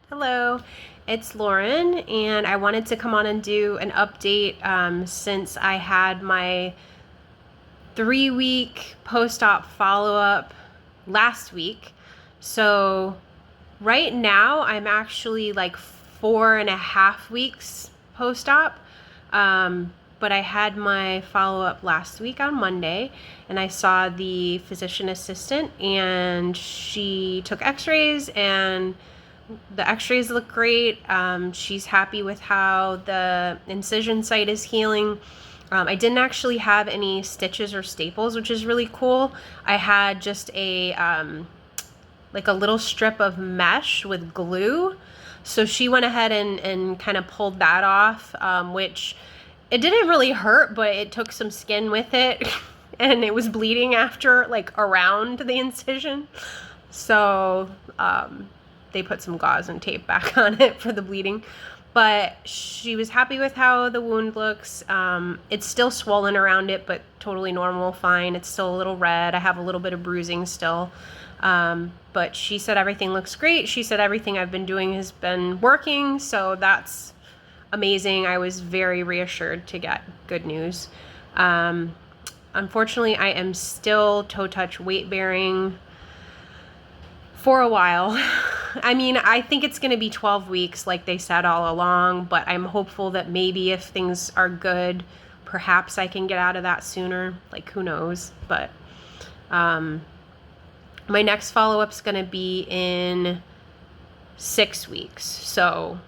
Hello, it's Lauren, and I wanted to come on and do an update since I had my 3-week post-op follow-up last week. So right now I'm actually like 4.5 weeks post-op. But I had my follow-up last week on Monday, and I saw the physician assistant, and she took x-rays, and the x-rays look great. She's happy with how the incision site is healing. I didn't actually have any stitches or staples, which is really cool. I had just a like a little strip of mesh with glue. So she went ahead and kind of pulled that off, which it didn't really hurt, but it took some skin with it and it was bleeding after, like around the incision. So they put some gauze and tape back on it for the bleeding. But she was happy with how the wound looks. It's still swollen around it, but totally normal, fine. It's still a little red. I have a little bit of bruising still. But she said everything looks great. She said everything I've been doing has been working, so that's amazing. I was very reassured to get good news. Unfortunately, I am still toe touch weight bearing for a while. I mean, I think it's going to be 12 weeks like they said all along, but I'm hopeful that maybe if things are good, perhaps I can get out of that sooner. Like, who knows? But my next follow-up's going to be in 6 weeks. So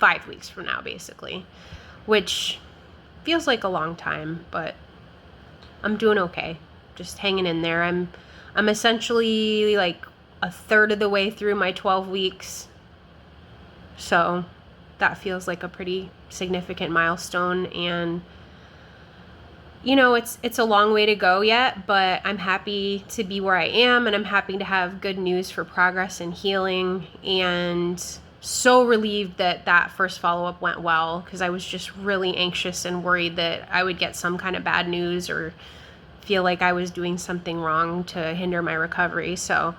5 weeks from now, basically, which feels like a long time, but I'm doing okay. Just hanging in there. I'm essentially like a third of the way through my 12 weeks. So that feels like a pretty significant milestone, and you know, it's a long way to go yet, but I'm happy to be where I am, and I'm happy to have good news for progress and healing, and so relieved that that first follow-up went well, because I was just really anxious and worried that I would get some kind of bad news or feel like I was doing something wrong to hinder my recovery. So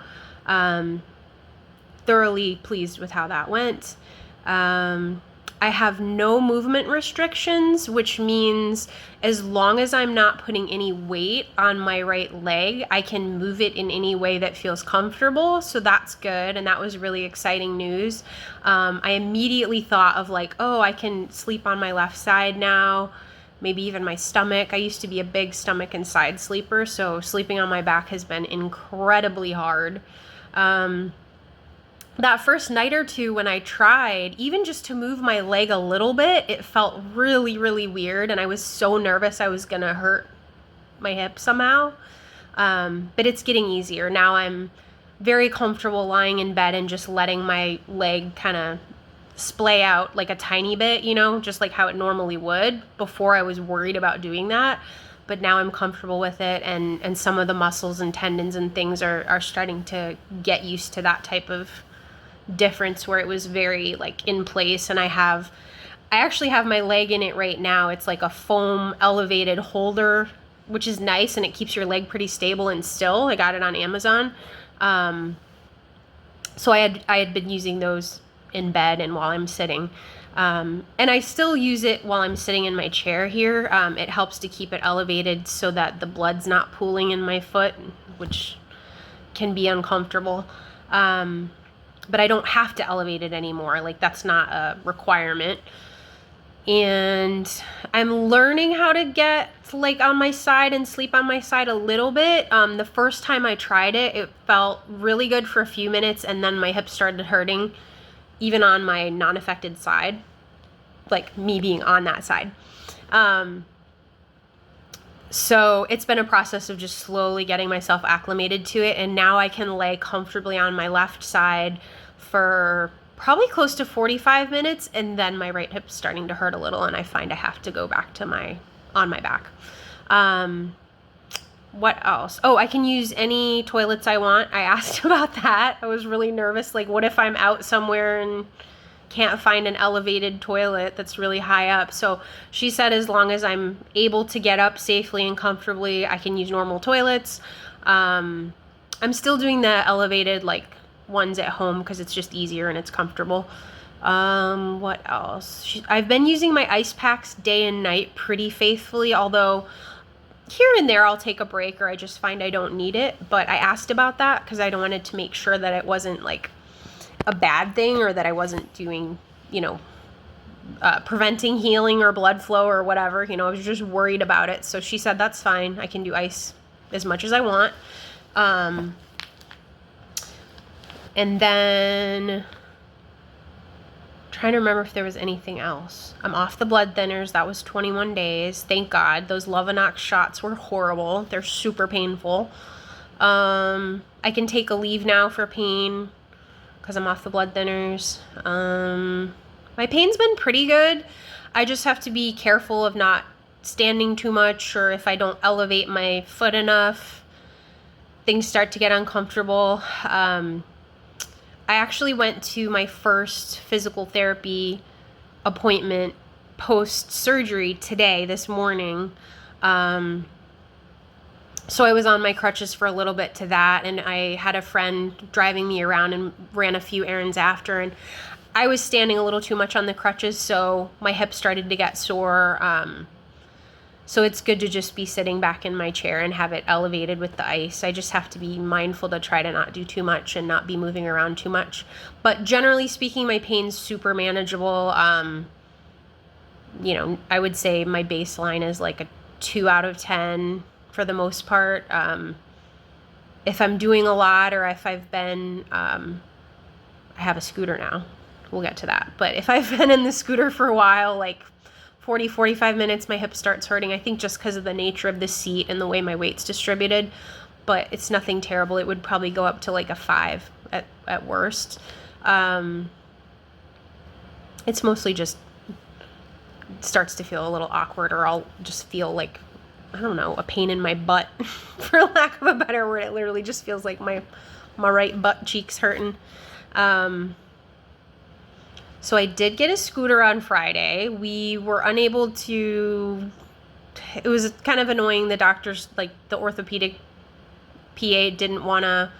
thoroughly pleased with how that went. I have no movement restrictions, which means as long as I'm not putting any weight on my right leg, I can move it in any way that feels comfortable. So that's good, and that was really exciting news. I immediately thought of like, oh, I can sleep on my left side now, maybe even my stomach. I used to be a big stomach and side sleeper, so sleeping on my back has been incredibly hard. That first night or two when I tried, even just to move my leg a little bit, it felt really, really weird, and I was so nervous I was gonna hurt my hip somehow. But it's getting easier. Now I'm very comfortable lying in bed and just letting my leg kind of splay out like a tiny bit, you know, just like how it normally would. Before I was worried about doing that, but now I'm comfortable with it, and some of the muscles and tendons and things are starting to get used to that type of difference where it was very like in place. And I actually have my leg in it right now. It's like a foam elevated holder, which is nice, and it keeps your leg pretty stable and still. I got it on Amazon. So I had been using those in bed and while I'm sitting. And I still use it while I'm sitting in my chair here. It helps to keep it elevated so that the blood's not pooling in my foot, which can be uncomfortable. But I don't have to elevate it anymore. Like, that's not a requirement. And I'm learning how to get like on my side and sleep on my side a little bit. The first time I tried it, it felt really good for a few minutes, and then my hips started hurting, even on my non-affected side, like me being on that side. So it's been a process of just slowly getting myself acclimated to it, and now I can lay comfortably on my left side for probably close to 45 minutes, and then my right hip's starting to hurt a little, and I find I have to go back to on my back. What else? Oh, I can use any toilets I want. I asked about that. I was really nervous. Like, what if I'm out somewhere and can't find an elevated toilet that's really high up? So she said as long as I'm able to get up safely and comfortably, I can use normal toilets. I'm still doing the elevated, like ones at home because it's just easier and it's comfortable. What else? I've been using my ice packs day and night pretty faithfully, although here and there I'll take a break or I just find I don't need it. But I asked about that because I wanted to make sure that it wasn't like a bad thing or that I wasn't doing, preventing healing or blood flow or whatever. I was just worried about it. So she said, that's fine. I can do ice as much as I want. And then trying to remember if there was anything else. I'm off the blood thinners. That was 21 days. Thank God. Those Lovenox shots were horrible. They're super painful. I can take a leave now for pain because I'm off the blood thinners. My pain's been pretty good. I just have to be careful of not standing too much, or if I don't elevate my foot enough, things start to get uncomfortable. I actually went to my first physical therapy appointment post-surgery today, this morning. So I was on my crutches for a little bit to that, and I had a friend driving me around and ran a few errands after, and I was standing a little too much on the crutches, so my hip started to get sore. So it's good to just be sitting back in my chair and have it elevated with the ice. I just have to be mindful to try to not do too much and not be moving around too much. But generally speaking, my pain's super manageable. I would say my baseline is like a 2 out of 10 for the most part. If I'm doing a lot, or if I've been, I have a scooter now. We'll get to that. But if I've been in the scooter for a while, like 40, 45 minutes, my hip starts hurting. I think just because of the nature of the seat and the way my weight's distributed, but it's nothing terrible. It would probably go up to like a 5 at worst. It's mostly just starts to feel a little awkward, or I'll just feel like, I don't know, a pain in my butt, for lack of a better word. It literally just feels like my right butt cheek's hurting. So I did get a scooter on Friday. We were unable to, it was kind of annoying. The doctors, like the orthopedic PA, didn't want to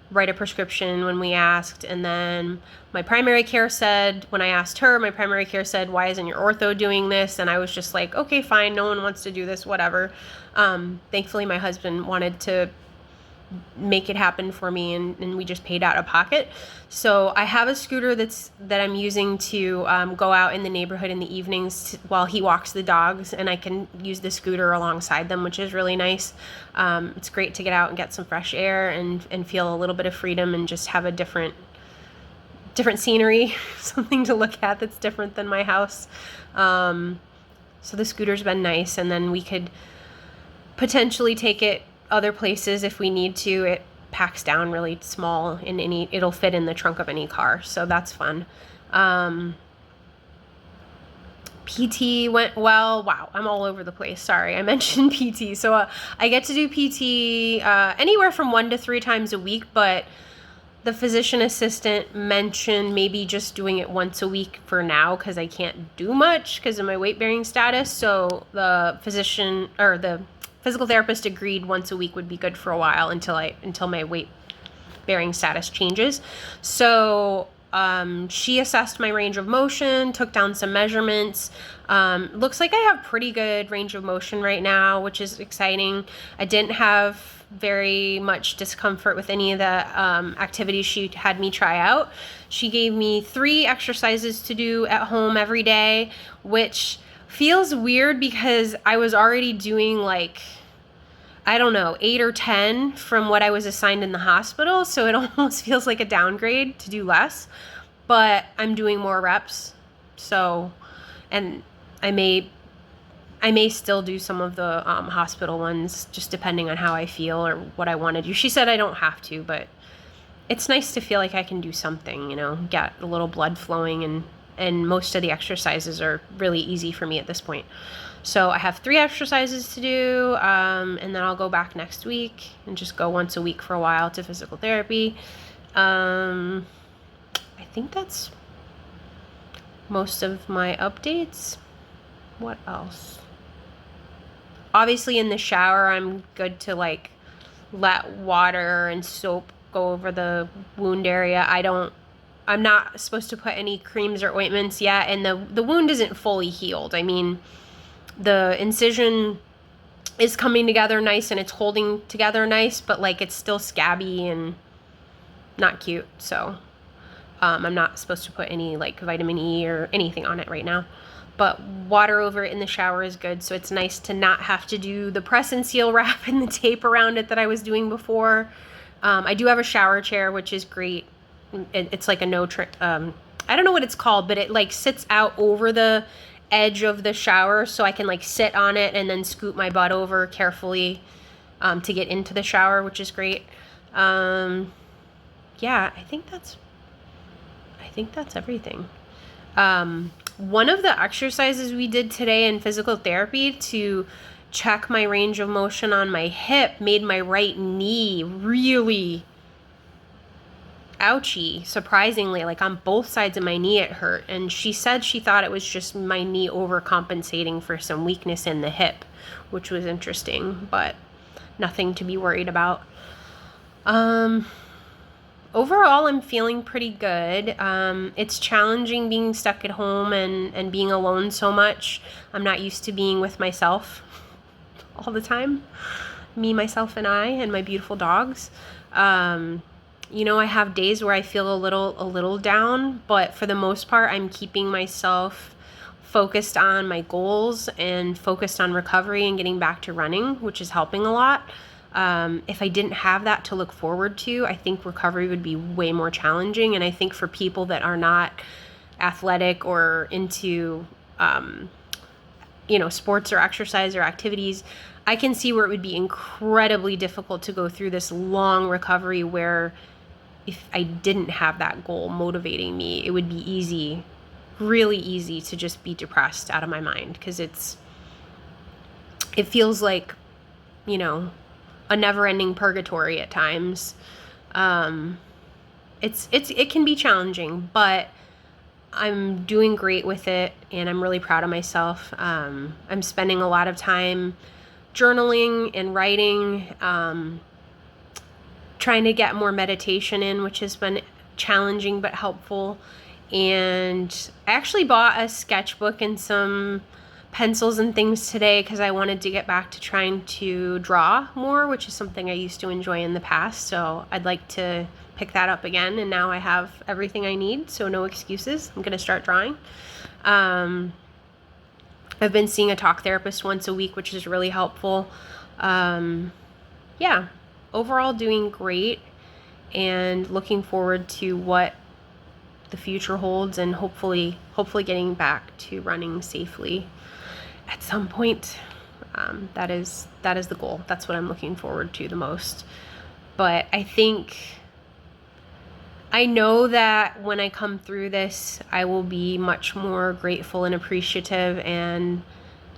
write a prescription when we asked. And then my primary care said, when I asked her, my primary care said, why isn't your ortho doing this? And I was just like, okay, fine. No one wants to do this, whatever. Thankfully, my husband wanted to make it happen for me, and we just paid out of pocket. So I have a scooter that I'm using to go out in the neighborhood in the evenings while he walks the dogs, and I can use the scooter alongside them, which is really nice. It's great to get out and get some fresh air and feel a little bit of freedom and just have a different scenery, something to look at that's different than my house. So the scooter's been nice, and then we could potentially take it other places if we need to. It packs down really small it'll fit in the trunk of any car, so that's fun. PT went well. Wow, I'm all over the place. Sorry, I mentioned PT. So I get to do PT anywhere from 1 to 3 times a week, but the physician assistant mentioned maybe just doing it once a week for now, because I can't do much because of my weight bearing status. So the physician, or the physical therapist, agreed once a week would be good for a while until my weight bearing status changes. So she assessed my range of motion, took down some measurements. Looks like I have pretty good range of motion right now, which is exciting. I didn't have very much discomfort with any of the activities she had me try out. She gave me 3 exercises to do at home every day, which feels weird because I was already doing like, I don't know, 8 or 10 from what I was assigned in the hospital. So it almost feels like a downgrade to do less, but I'm doing more reps. So, and I may still do some of the hospital ones, just depending on how I feel or what I want to do. She said I don't have to, but it's nice to feel like I can do something, get a little blood flowing, and most of the exercises are really easy for me at this point. So I have 3 exercises to do, and then I'll go back next week and just go once a week for a while to physical therapy. I think that's most of my updates. What else? Obviously in the shower, I'm good to like let water and soap go over the wound area. I'm not supposed to put any creams or ointments yet, and the wound isn't fully healed. I mean, the incision is coming together nice and it's holding together nice, but like it's still scabby and not cute. So I'm not supposed to put any like vitamin E or anything on it right now. But water over it in the shower is good, so it's nice to not have to do the press and seal wrap and the tape around it that I was doing before. I do have a shower chair, which is great. It's like a I don't know what it's called, but it like sits out over the edge of the shower, so I can like sit on it and then scoot my butt over carefully to get into the shower, which is great. Yeah, I think that's everything. One of the exercises we did today in physical therapy to check my range of motion on my hip made my right knee really ouchy, surprisingly. Like on both sides of my knee it hurt, and she said she thought it was just my knee overcompensating for some weakness in the hip, which was interesting, but nothing to be worried about. Overall, I'm feeling pretty good. It's challenging being stuck at home and being alone so much. I'm not used to being with myself all the time. Me, myself, and I, and my beautiful dogs. You know, I have days where I feel a little down, but for the most part, I'm keeping myself focused on my goals and focused on recovery and getting back to running, which is helping a lot. If I didn't have that to look forward to, I think recovery would be way more challenging. And I think for people that are not athletic or into, sports or exercise or activities, I can see where it would be incredibly difficult to go through this long recovery where if I didn't have that goal motivating me, it would be easy, really easy to just be depressed out of my mind, because it feels like, a never-ending purgatory at times. It can be challenging, but I'm doing great with it, and I'm really proud of myself. I'm spending a lot of time journaling and writing, trying to get more meditation in, which has been challenging but helpful. And I actually bought a sketchbook and some pencils and things today because I wanted to get back to trying to draw more, which is something I used to enjoy in the past. So I'd like to pick that up again, and now I have everything I need, so no excuses. I'm going to start drawing. I've been seeing a talk therapist once a week, which is really helpful. Yeah, overall doing great, and looking forward to what the future holds, and hopefully getting back to running safely at some point. That is the goal. That's what I'm looking forward to the most. But I know that when I come through this, I will be much more grateful and appreciative, and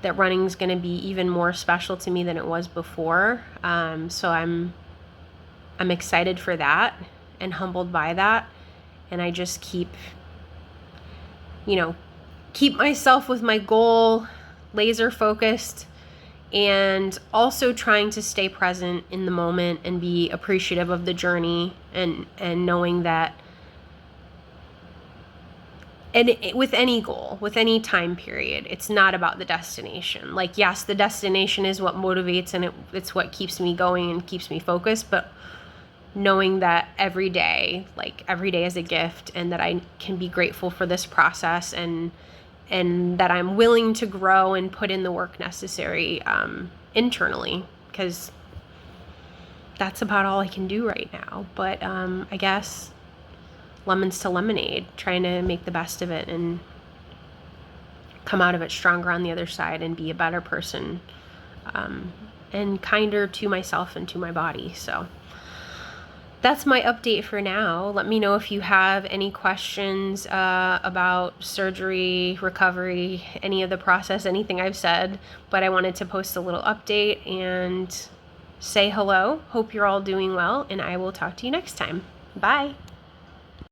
that running is going to be even more special to me than it was before. So I'm excited for that and humbled by that. And I just keep myself with my goal laser focused, and also trying to stay present in the moment and be appreciative of the journey, and knowing that, and with any goal, with any time period, it's not about the destination. Like, yes, the destination is what motivates, and it's what keeps me going and keeps me focused, but knowing that every day is a gift, and that I can be grateful for this process, and that I'm willing to grow and put in the work necessary internally, because that's about all I can do right now. But I guess lemons to lemonade, trying to make the best of it and come out of it stronger on the other side, and be a better person, and kinder to myself and to my body. So that's my update for now. Let me know if you have any questions about surgery, recovery, any of the process, anything I've said. But I wanted to post a little update and say hello. Hope you're all doing well, and I will talk to you next time. Bye.